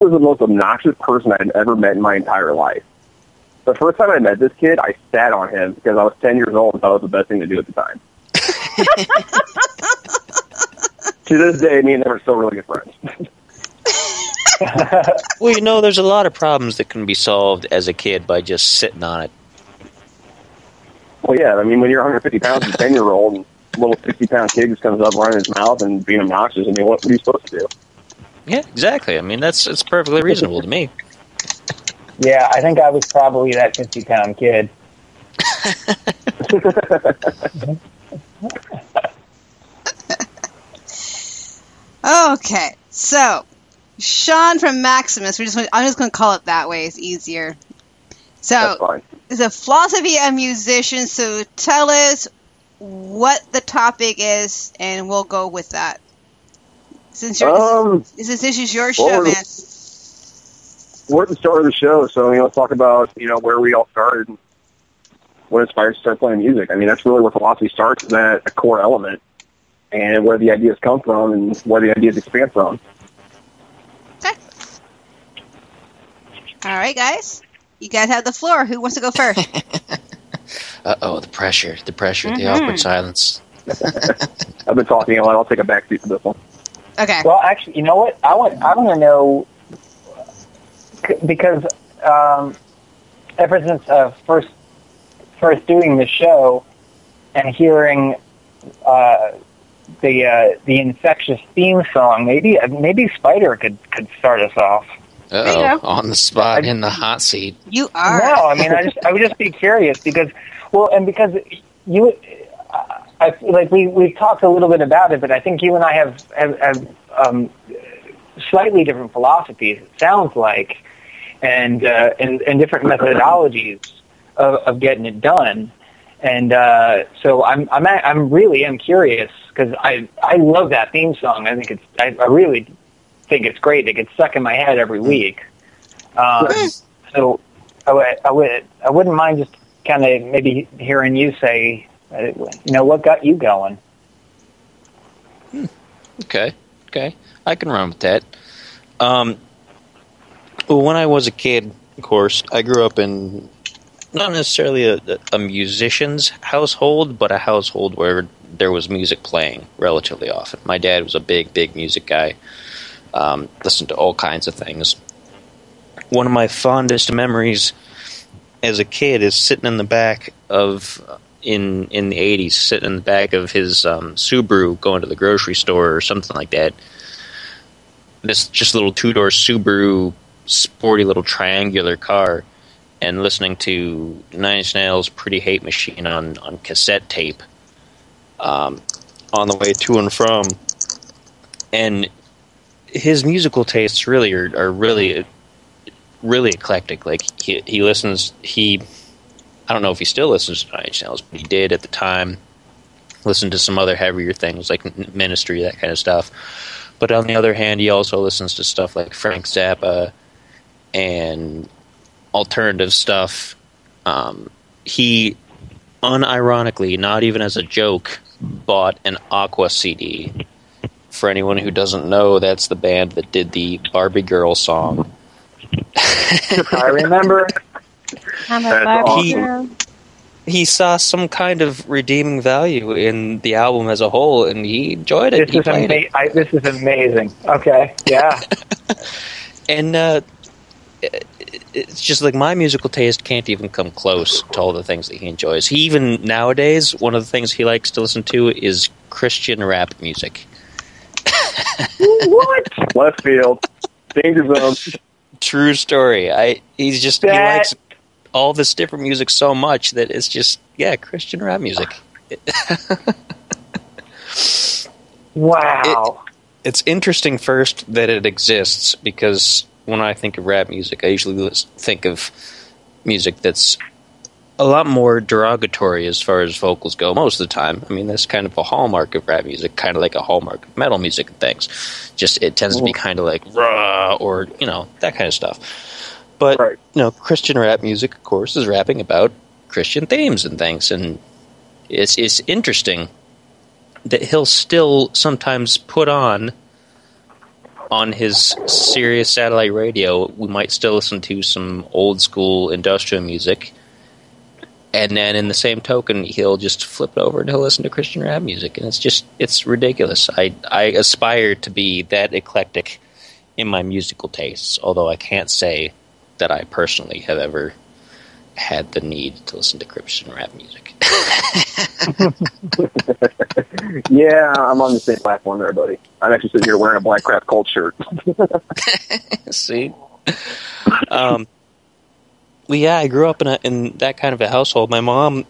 was the most obnoxious person I had ever met in my entire life. The first time I met this kid, I sat on him because I was 10 years old and thought it was the best thing to do at the time. To this day, me and him are still really good friends. Well, you know, there's a lot of problems that can be solved as a kid by just sitting on it. Well, yeah, I mean, when you're 150 pounds and 10-year-old, and a little 60-pound kid just comes up running his mouth and being obnoxious, I mean, what are you supposed to do? Yeah, exactly. I mean, it's perfectly reasonable to me. Yeah, I think I was probably that 50-pound kid. Okay, so Sean from Maximus. I'm just going to call it that way. It's easier. So it's a philosophy of musicians. So tell us what the topic is, and we'll go with that. Since this is your show, man. We're at the start of the show, so let's talk about where we all started, and what inspired us to start playing music. I mean, that's really where philosophy starts, is at a core element, and where the ideas come from, and where the ideas expand from. Okay. All right, guys. You guys have the floor. Who wants to go first? Uh-oh, the pressure, the awkward silence. I've been talking a lot. I'll take a backseat for this one. Okay. Well, actually, you know what? I want to know, because ever since first doing the show and hearing the infectious theme song, maybe Spider could start us off. Uh-oh, on the spot, in the hot seat. You are. No, I mean, I would just be curious because you, we've talked a little bit about it, but I think you and I have slightly different philosophies, it sounds like, and different methodologies of getting it done. And so I'm really curious, because I love that theme song. I think I really think it's great. It gets stuck in my head every week. So I wouldn't mind just kind of maybe hearing you say, what got you going? Okay, I can run with that. Well, when I was a kid, of course, I grew up in not necessarily a musician's household, but a household where there was music playing relatively often. My dad was a big music guy. Listened to all kinds of things. One of my fondest memories as a kid is sitting in the back of, in the 80s, sitting in the back of his Subaru going to the grocery store or something like that. This just little two-door Subaru, sporty little triangular car, and listening to Nine Inch Nails' Pretty Hate Machine on cassette tape on the way to and from. And his musical tastes really are really eclectic. Like he listens. I don't know if he still listens to Nine Inch Nails, but he did at the time. Listened to some other heavier things like Ministry, that kind of stuff. But on the other hand, he also listens to stuff like Frank Zappa and alternative stuff. He unironically, not even as a joke, bought an Aqua CD. For anyone who doesn't know, that's the band that did the Barbie Girl song. I remember. I'm a Barbie girl. He saw some kind of redeeming value in the album as a whole, and he enjoyed it. This is amazing. Okay, yeah. And it's just like my musical taste can't even come close to all the things that he enjoys. He even nowadays, one of the things he likes to listen to is Christian rap music. What? Left field. Danger zone. True story. He likes all this different music so much that it's just, Christian rap music. Wow. It's interesting first that it exists, because when I think of rap music, I usually think of music that's a lot more derogatory as far as vocals go most of the time. I mean, that's kind of a hallmark of rap music, kind of like a hallmark of metal music and things. Just it tends to be kind of like rah, or that kind of stuff. But Christian rap music, of course, is rapping about Christian themes and things, and it's interesting that he'll still sometimes put on on his Sirius satellite radio, we might still listen to some old school industrial music. And then in the same token, he'll just flip it over and he'll listen to Christian rap music. And it's ridiculous. I aspire to be that eclectic in my musical tastes, although I can't say that I personally have ever had the need to listen to Christian rap music. Yeah, I'm on the same platform there, buddy. I'm actually sitting here wearing a Black Craft Cult shirt. See? Well, yeah, I grew up in that kind of a household. My mom,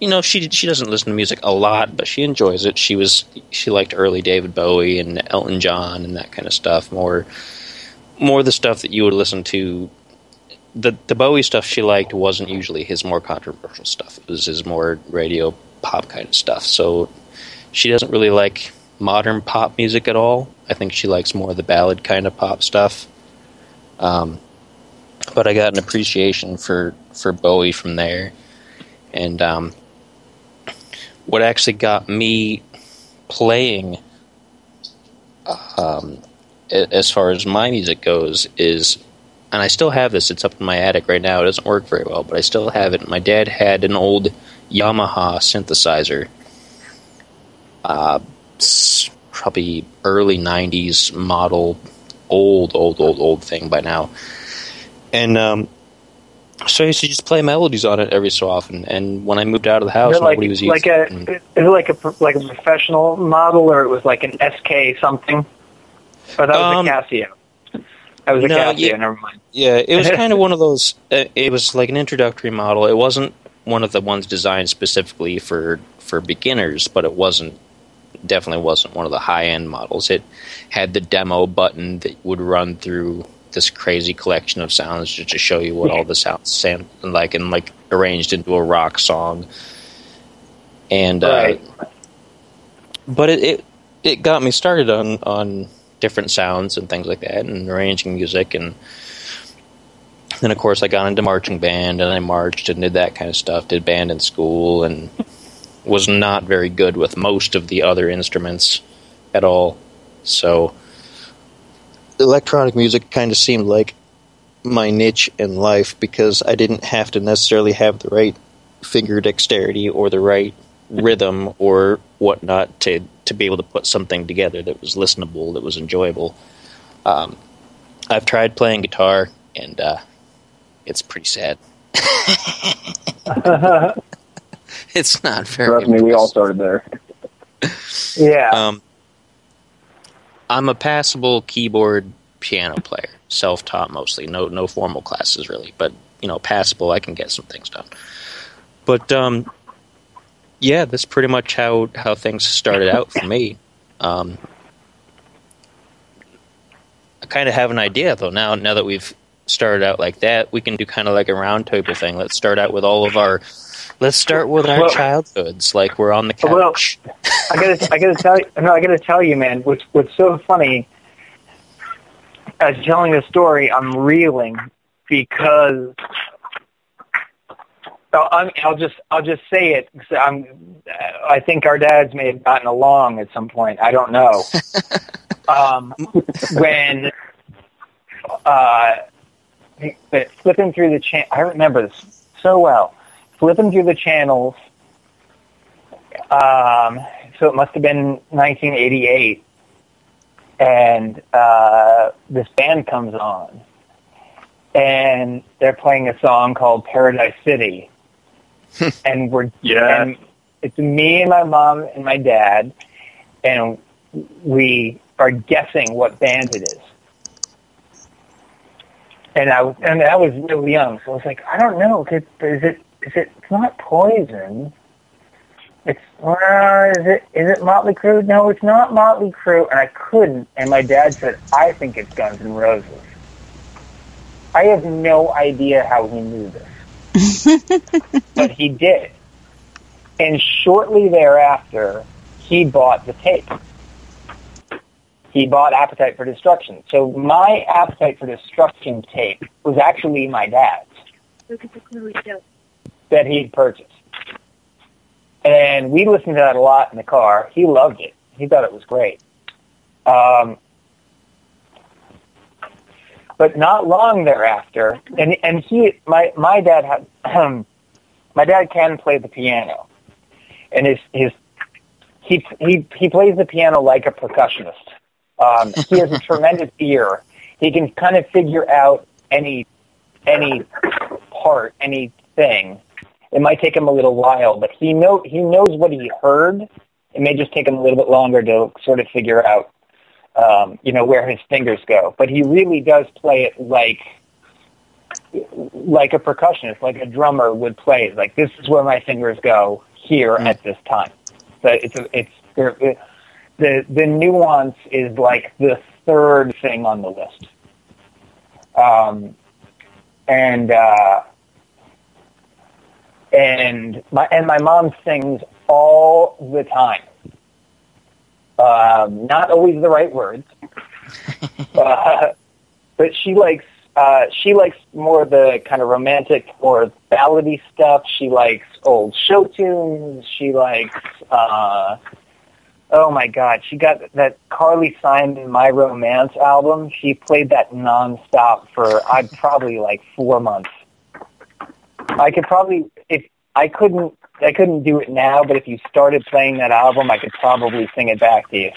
she doesn't listen to music a lot, but she enjoys it. She liked early David Bowie and Elton John and that kind of stuff. More the stuff that you would listen to. The Bowie stuff she liked wasn't usually his more controversial stuff. It was his more radio pop kind of stuff. So she doesn't really like modern pop music at all. I think she likes more of the ballad kind of pop stuff. But I got an appreciation for Bowie from there. And what actually got me playing as far as my music goes is, and I still have this, it's up in my attic right now, it doesn't work very well, but I still have it. My dad had an old Yamaha synthesizer, probably early 90s model, old thing by now. And so I used to just play melodies on it every so often. And when I moved out of the house, nobody was using it. Is it like a professional model, or it was like an SK something? Or that was a Casio? That was a Casio, yeah, never mind. Yeah, it was kind of one of those, it was like an introductory model. It wasn't one of the ones designed specifically for beginners, but definitely wasn't one of the high-end models. It had the demo button that would run through this crazy collection of sounds just to show you what all the sounds sound like, and like arranged into a rock song. And right. But it got me started on different sounds and things like that, and arranging music. And then of course I got into marching band, and I marched and did that kind of stuff, did band in school, and was not very good with most of the other instruments at all. So electronic music kind of seemed like my niche in life, because I didn't have to necessarily have the right finger dexterity or the right rhythm or whatnot to be able to put something together that was listenable, that was enjoyable. I've tried playing guitar, and it's pretty sad. It's not very. Trust me, we all started there. Yeah. I'm a passable keyboard piano player, self-taught mostly, no formal classes really, but passable. I can get some things done. But yeah, that's pretty much how things started out for me. I kind of have an idea though now that we've started out like that. We can do kind of like a round table thing. Let's start with our childhoods, like we're on the couch. Well, I gotta tell you, man. What's so funny? As telling the story, I'm reeling because I'll just say it. I think our dads may have gotten along at some point. I don't know. When flipping through the channel, I remember this so well. Flipping through the channels, so it must have been 1988, and this band comes on, and they're playing a song called Paradise City, and and it's me and my mom and my dad, and we are guessing what band it is. And I was really young, so I was like, I don't know, it's not Poison. Is it Motley Crue? No, it's not Motley Crue. And I couldn't. And my dad said, I think it's Guns N' Roses. I have no idea how he knew this. But he did. And shortly thereafter, he bought the tape. He bought Appetite for Destruction. So my Appetite for Destruction tape was actually my dad's. That he'd purchased. And we listened to that a lot in the car. He loved it. He thought it was great. But not long thereafter, and my dad had my dad can play the piano, and he plays the piano like a percussionist. He has a tremendous ear. He can kind of figure out any part, anything. It might take him a little while, but he knows what he heard. It may just take him a little bit longer to sort of figure out, where his fingers go. But he really does play it like a percussionist, like a drummer would play. Like, this is where my fingers go here at this time. So the nuance is like the third thing on the list. And my mom sings all the time. Not always the right words, but she likes more the kind of romantic or ballady stuff. She likes old show tunes. She likes, oh my God, she got that Carly Simon My Romance album. She played that nonstop for probably like 4 months. I couldn't do it now, but if you started playing that album, I could probably sing it back to you.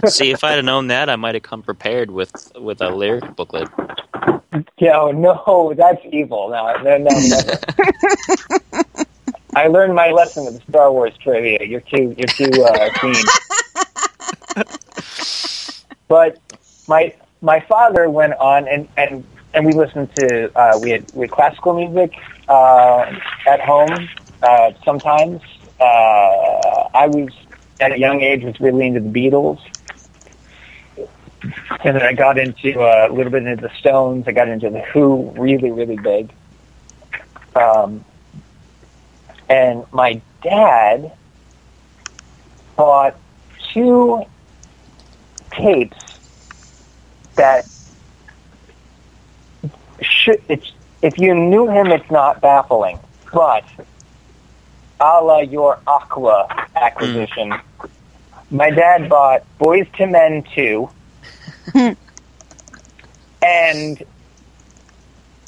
See, if I'd have known that, I might have come prepared with a lyric booklet. Yeah, no, that's evil. No, never. I learned my lesson with Star Wars trivia. You're too keen. But my father went on and we listened to we had classical music at home sometimes. I was at a young age was really into the Beatles, and then I got into a little bit into the Stones. I got into the Who really, really big. And my dad bought 2 tapes that if you knew him, it's not baffling, but a la your Aqua acquisition, my dad bought Boys to Men 2 and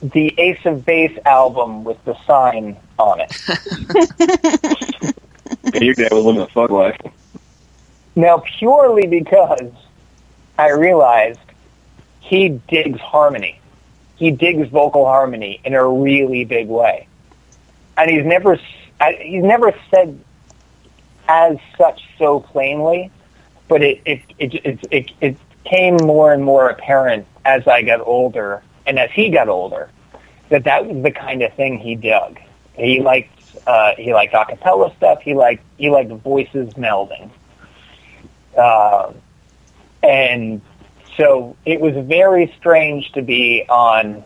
the Ace of Base album with the sign on it. Yeah, your dad was living a thug life. Now, purely because I realized he digs harmony. He digs vocal harmony in a really big way. And he's never said as such so plainly, but it came more and more apparent as I got older and as he got older that was the kind of thing he dug. He liked a cappella stuff. He liked voices melding, and so it was very strange to be on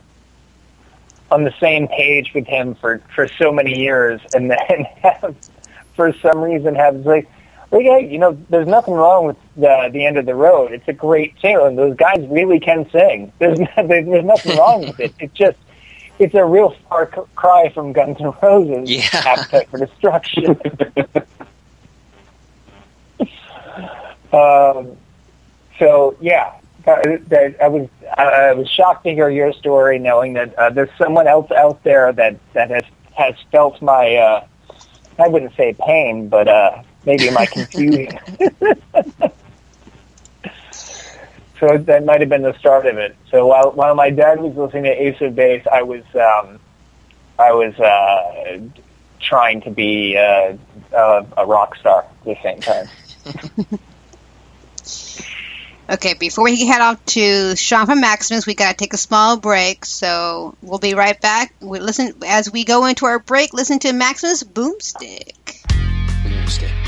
the same page with him for so many years, and then for some reason have like, hey, there's nothing wrong with the End of the Road. It's a great tune, and those guys really can sing. There's nothing wrong with it. It's a real far cry from Guns N' Roses' Appetite for Destruction. So yeah, I was shocked to hear your story, knowing that there's someone else out there that has felt my I wouldn't say pain, but maybe my confusion. So that might have been the start of it. So while my dad was listening to Ace of Base, I was trying to be a rock star at the same time. Okay, before we head off to Sean from Maximus, we got to take a small break, so we'll be right back. As we go into our break, listen to Maximus Boomstick. Boomstick.